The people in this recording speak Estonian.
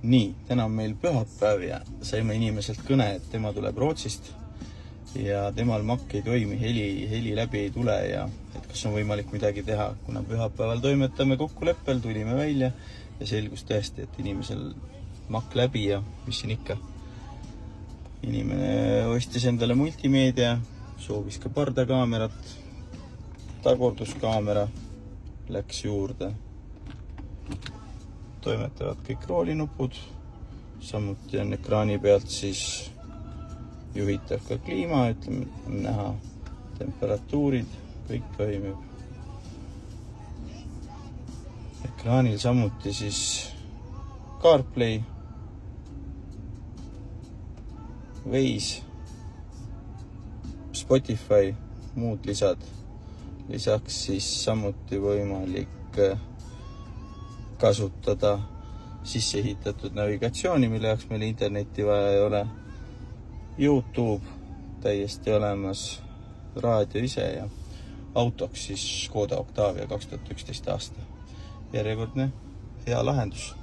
Nii, täna on meil pühapäev ja saime inimeselt kõne, et tema tuleb Rootsist ja temal Mac ei toimi, heli läbi ei tule ja et kas on võimalik midagi teha. Kuna pühapäeval toimetame kokkuleppel, tulime välja ja selgus tõesti, et inimesel Mac läbi ja mis siin ikka. Inimene ostis endale multimeedia, soovis ka pardakaamerat, tagorduskaamera läks juurde. Toimetavad kõik roolinupud, samuti on ekraani pealt siis juhitav ka kliima, ütleme, näha temperatuurid, kõik toimib. Ekraanil samuti siis CarPlay, Waze, Spotify, muud lisad. Lisaks siis samuti võimalik kasutada sisseehitatud navigatsiooni, mille jaoks meil internetti vaja ei ole. YouTube täiesti olemas, raadio ise ja autoks siis Škoda Octavia 2011 aasta. Järjekordne hea lahendus.